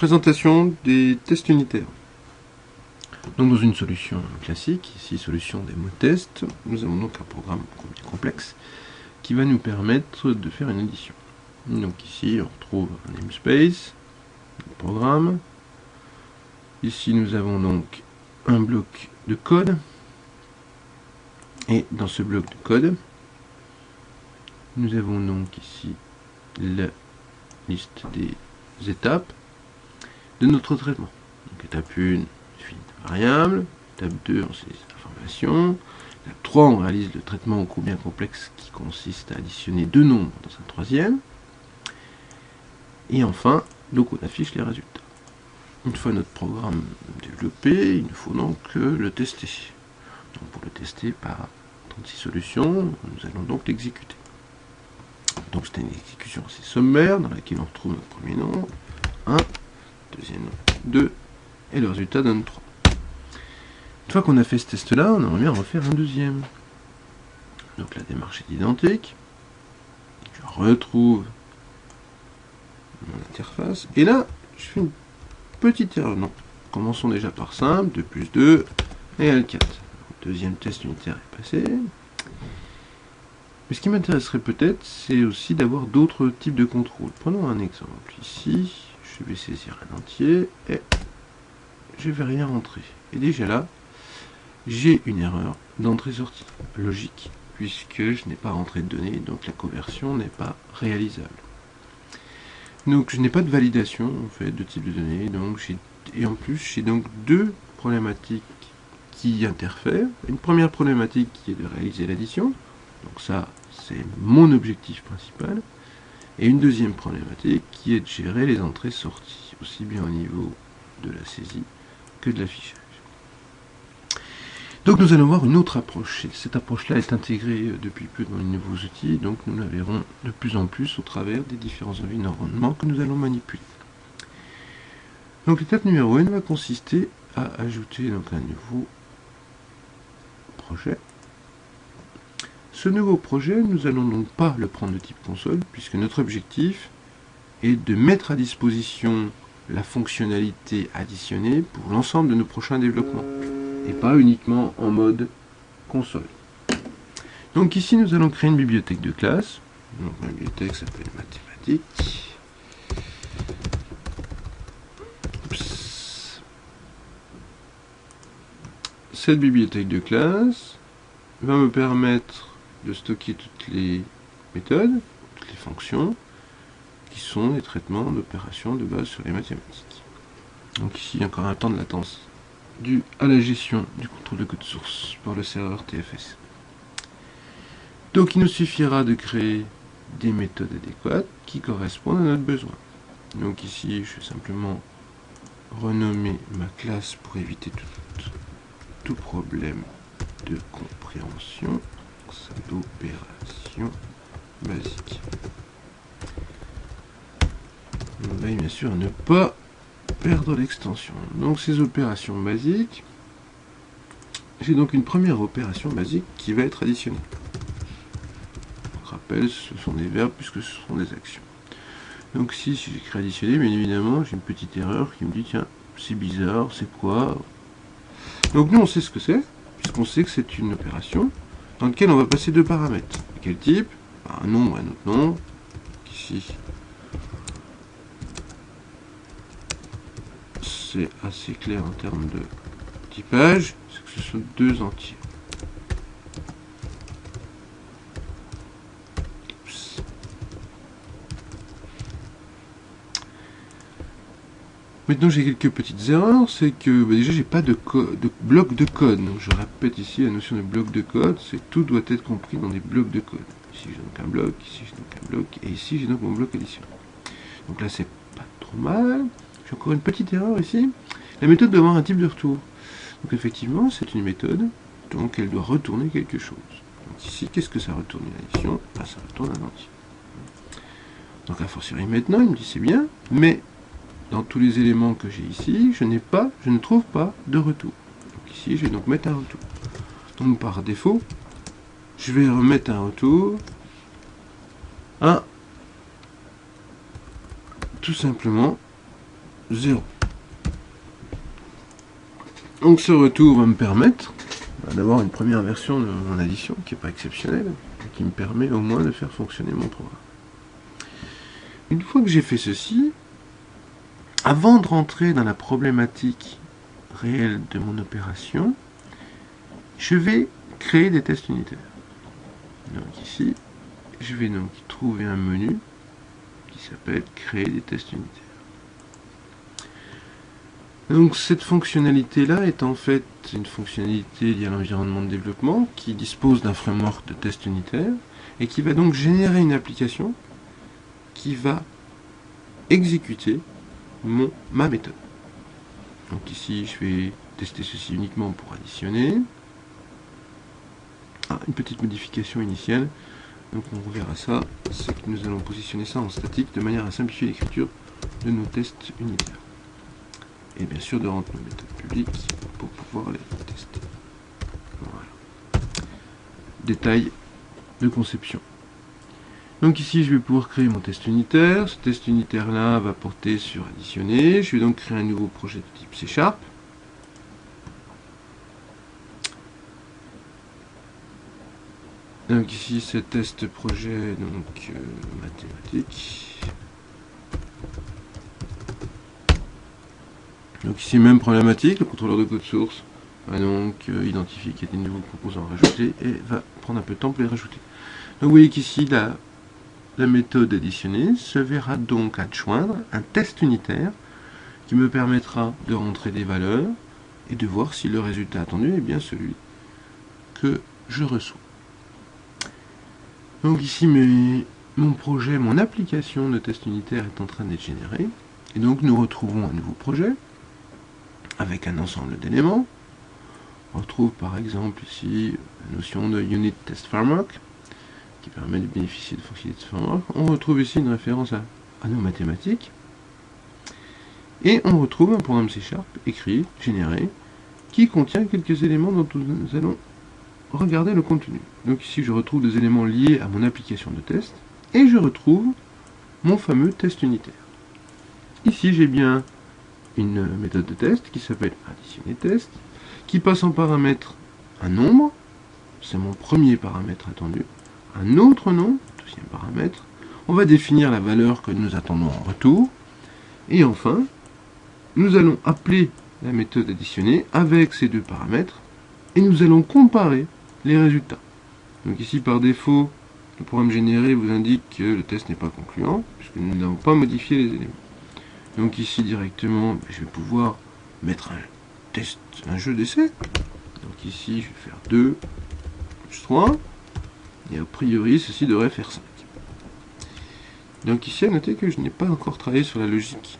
Présentation des tests unitaires. Donc dans une solution classique, ici solution des mots tests, nous avons donc un programme complexe qui va nous permettre de faire une addition. Donc ici on retrouve un namespace, un programme. Ici nous avons donc un bloc de code. Et dans ce bloc de code, nous avons donc ici la liste des étapes de notre traitement. Donc étape 1, on définit une variable. Étape 2, on sait les informations. Étape 3, on réalise le traitement au coût bien complexe qui consiste à additionner deux nombres dans un troisième. Et enfin, donc on affiche les résultats. Une fois notre programme développé, il nous faut donc le tester. Donc pour le tester par 36 solutions, nous allons donc l'exécuter. Donc c'est une exécution assez sommaire dans laquelle on retrouve notre premier nombre, 1, deuxième nombre, 2, et le résultat donne 3. Une fois qu'on a fait ce test-là, on aimerait bien refaire un deuxième. Donc la démarche est identique. Je retrouve mon interface. Et là, je fais une petite erreur. Non, commençons déjà par simple. 2 plus 2 égale 4. Deuxième test unitaire est passé. Mais ce qui m'intéresserait peut-être, c'est aussi d'avoir d'autres types de contrôles. Prenons un exemple. Ici, je vais saisir un entier et je ne vais rien rentrer. Et déjà là, j'ai une erreur d'entrée-sortie. Logique, puisque je n'ai pas rentré de données, donc la conversion n'est pas réalisable. Donc je n'ai pas de validation en fait de type de données. Donc et en plus, j'ai donc deux problématiques qui interfèrent. Une première problématique qui est de réaliser l'addition. Donc ça, c'est mon objectif principal. Et une deuxième problématique qui est de gérer les entrées-sorties, aussi bien au niveau de la saisie que de l'affichage. Donc nous allons voir une autre approche. Et cette approche-là est intégrée depuis peu dans les nouveaux outils, donc nous la verrons de plus en plus au travers des différents environnements que nous allons manipuler. Donc l'étape numéro 1 va consister à ajouter donc un nouveau projet. Ce nouveau projet, nous allons donc pas le prendre de type console, puisque notre objectif est de mettre à disposition la fonctionnalité additionnée pour l'ensemble de nos prochains développements, et pas uniquement en mode console. Donc ici, nous allons créer une bibliothèque de classe. Donc ma bibliothèque s'appelle mathématiques. Cette bibliothèque de classe va me permettre de stocker toutes les méthodes, toutes les fonctions, qui sont les traitements d'opérations de base sur les mathématiques. Donc ici, il y a encore un temps de latence dû à la gestion du contrôle de code source par le serveur TFS. Donc il nous suffira de créer des méthodes adéquates qui correspondent à notre besoin. Donc ici, je vais simplement renommer ma classe pour éviter tout problème de compréhension. D'opération basique. On veille bien sûr à ne pas perdre l'extension. Donc ces opérations basiques, j'ai donc une première opération basique qui va être additionnée. Pour rappel, ce sont des verbes puisque ce sont des actions. Donc si j'écris additionner, bien évidemment, j'ai une petite erreur qui me dit tiens, c'est bizarre, c'est quoi? Donc nous on sait ce que c'est, puisqu'on sait que c'est une opération dans laquelle on va passer deux paramètres. Quel type? Un nom ou un autre nom. Ici, c'est assez clair en termes de typage, c'est que ce sont deux entiers. Oups. Maintenant j'ai quelques petites erreurs, c'est que déjà j'ai pas de bloc de code. Donc je répète ici la notion de bloc de code, c'est que tout doit être compris dans des blocs de code. Ici j'ai donc un bloc, ici j'ai donc un bloc, et ici j'ai donc mon bloc addition. Donc là c'est pas trop mal. J'ai encore une petite erreur ici. La méthode doit avoir un type de retour. Donc effectivement c'est une méthode, donc elle doit retourner quelque chose. Donc ici qu'est-ce que ça retourne une addition? Ah, ça retourne un entier. Donc a fortiori maintenant il me dit c'est bien, mais dans tous les éléments que j'ai ici, je ne trouve pas de retour. Donc ici, je vais donc mettre un retour. Donc par défaut, je vais remettre un retour à tout simplement 0. Donc ce retour va me permettre d'avoir une première version de mon addition qui n'est pas exceptionnelle, qui me permet au moins de faire fonctionner mon programme. Une fois que j'ai fait ceci, avant de rentrer dans la problématique réelle de mon opération, je vais créer des tests unitaires. Donc ici, je vais donc trouver un menu qui s'appelle créer des tests unitaires. Donc cette fonctionnalité-là est en fait une fonctionnalité liée à l'environnement de développement qui dispose d'un framework de tests unitaires et qui va donc générer une application qui va exécuter ma méthode. Donc ici, je vais tester ceci uniquement pour additionner. Une petite modification initiale. Donc on reverra ça, c'est que nous allons positionner ça en statique de manière à simplifier l'écriture de nos tests unitaires. Et bien sûr de rendre nos méthodes publiques pour pouvoir les tester. Voilà. Détail de conception. Donc ici je vais pouvoir créer mon test unitaire. Ce test unitaire là va porter sur additionner. Je vais donc créer un nouveau projet de type C#. Donc ici c'est test projet donc mathématiques. Donc ici même problématique, le contrôleur de code source va donc identifier qu'il y a des nouveaux composants à rajouter et va prendre un peu de temps pour les rajouter. Donc vous voyez qu'ici la méthode additionner se verra donc adjoindre un test unitaire qui me permettra de rentrer des valeurs et de voir si le résultat attendu est bien celui que je reçois. Donc ici mon projet, mon application de test unitaire est en train d'être générée. Et donc nous retrouvons un nouveau projet avec un ensemble d'éléments. On retrouve par exemple ici la notion de Unit Test Framework qui permet de bénéficier de fonctionnalités de framework. On retrouve ici une référence à nos mathématiques. Et on retrouve un programme C# écrit, généré, qui contient quelques éléments dont nous allons regarder le contenu. Donc ici je retrouve des éléments liés à mon application de test et je retrouve mon fameux test unitaire. Ici j'ai bien une méthode de test qui s'appelle additionner test, qui passe en paramètre un nombre, c'est mon premier paramètre attendu, un autre nom, deuxième paramètre, on va définir la valeur que nous attendons en retour, et enfin, nous allons appeler la méthode additionner avec ces deux paramètres, et nous allons comparer les résultats. Donc ici par défaut, le programme généré vous indique que le test n'est pas concluant, puisque nous n'avons pas modifié les éléments. Donc ici directement, je vais pouvoir mettre un jeu d'essai. Donc ici, je vais faire 2 plus 3. Et a priori, ceci devrait faire 5. Donc ici, à noter que je n'ai pas encore travaillé sur la logique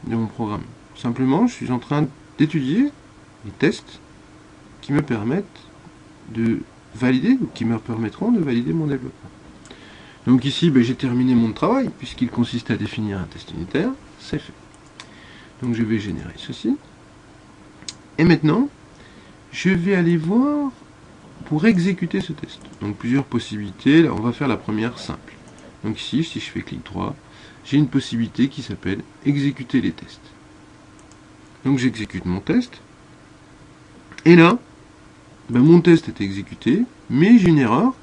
de mon programme. Simplement, je suis en train d'étudier les tests qui me permettent de valider, ou qui me permettront de valider mon développement. Donc ici, j'ai terminé mon travail, puisqu'il consiste à définir un test unitaire. C'est fait. Donc je vais générer ceci. Et maintenant, je vais aller voir pour exécuter ce test. Donc plusieurs possibilités. Là, on va faire la première simple. Donc ici, si je fais clic droit, j'ai une possibilité qui s'appelle exécuter les tests. Donc j'exécute mon test. Et là, mon test est exécuté, mais j'ai une erreur.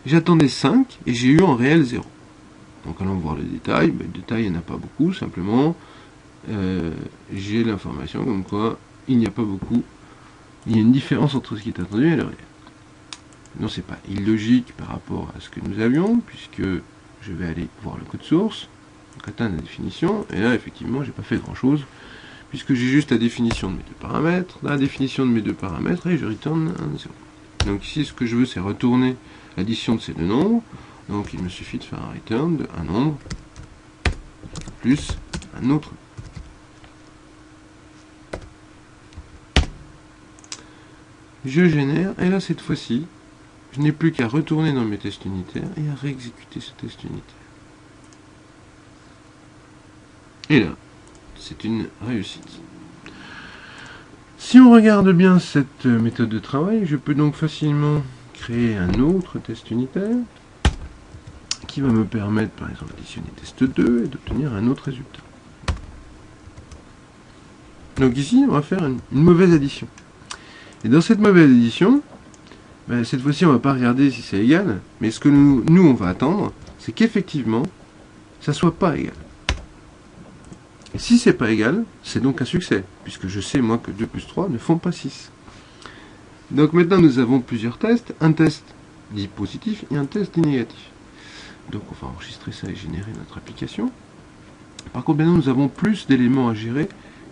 J'attendais 5 et j'ai eu en réel 0. Donc allons voir le détail. Le détail, il n'y en a pas beaucoup, simplement j'ai l'information comme quoi il n'y a pas beaucoup. Il y a une différence entre ce qui est attendu et le réel. Non, c'est pas illogique par rapport à ce que nous avions, puisque je vais aller voir le code source, donc atteindre la définition, et là effectivement j'ai pas fait grand chose, puisque j'ai juste la définition de mes deux paramètres, la définition de mes deux paramètres, et je return un 0. Donc ici ce que je veux c'est retourner l'addition de ces deux nombres. Donc il me suffit de faire un return de un nombre plus un autre. Je génère, et là cette fois-ci, je n'ai plus qu'à retourner dans mes tests unitaires et à réexécuter ce test unitaire. Et là, c'est une réussite. Si on regarde bien cette méthode de travail, je peux donc facilement créer un autre test unitaire qui va me permettre par exemple d'additionner test 2 et d'obtenir un autre résultat. Donc ici, on va faire une mauvaise addition. Et dans cette mauvaise addition, ben, cette fois-ci, on ne va pas regarder si c'est égal, mais ce que nous on va attendre, c'est qu'effectivement, ça soit pas égal. Et si c'est pas égal, c'est donc un succès, puisque je sais, moi, que 2 plus 3 ne font pas 6. Donc maintenant, nous avons plusieurs tests, un test dit positif et un test dit négatif. Donc on va enregistrer ça et générer notre application. Par contre, maintenant, nous avons plus d'éléments à gérer,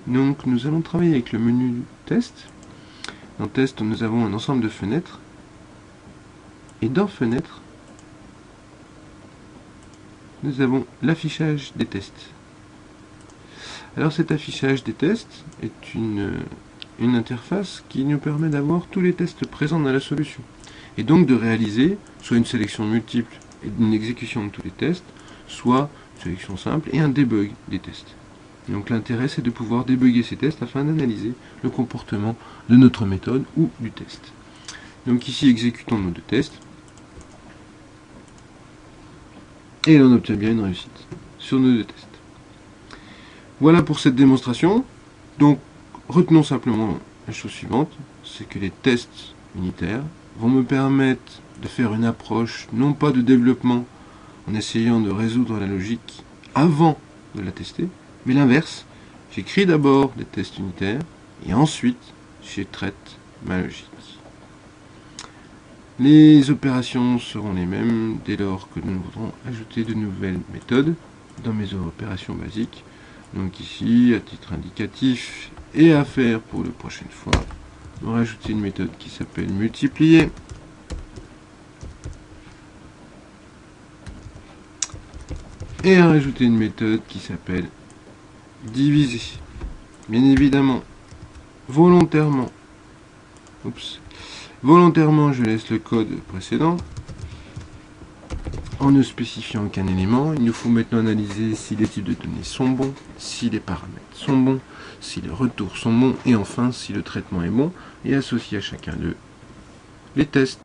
donc nous allons travailler avec le menu test. Dans test, nous avons un ensemble de fenêtres, et dans fenêtres, nous avons l'affichage des tests. Alors cet affichage des tests est une interface qui nous permet d'avoir tous les tests présents dans la solution. Et donc de réaliser soit une sélection multiple et une exécution de tous les tests, soit une sélection simple et un debug des tests. Et donc l'intérêt c'est de pouvoir débugger ces tests afin d'analyser le comportement de notre méthode ou du test. Donc ici exécutons nos deux tests. Et on obtient bien une réussite sur nos deux tests. Voilà pour cette démonstration. Donc, retenons simplement la chose suivante, c'est que les tests unitaires vont me permettre de faire une approche, non pas de développement, en essayant de résoudre la logique avant de la tester, mais l'inverse. J'écris d'abord des tests unitaires, et ensuite, je traite ma logique. Les opérations seront les mêmes dès lors que nous voudrons ajouter de nouvelles méthodes dans mes opérations basiques. Donc ici, à titre indicatif et à faire pour la prochaine fois, on va rajouter une méthode qui s'appelle multiplier. Et à rajouter une méthode qui s'appelle diviser. Bien évidemment, volontairement, je laisse le code précédent en ne spécifiant aucun élément. Il nous faut maintenant analyser si les types de données sont bons, si les paramètres sont bons, si les retours sont bons, et enfin si le traitement est bon, et associer à chacun d'eux les tests.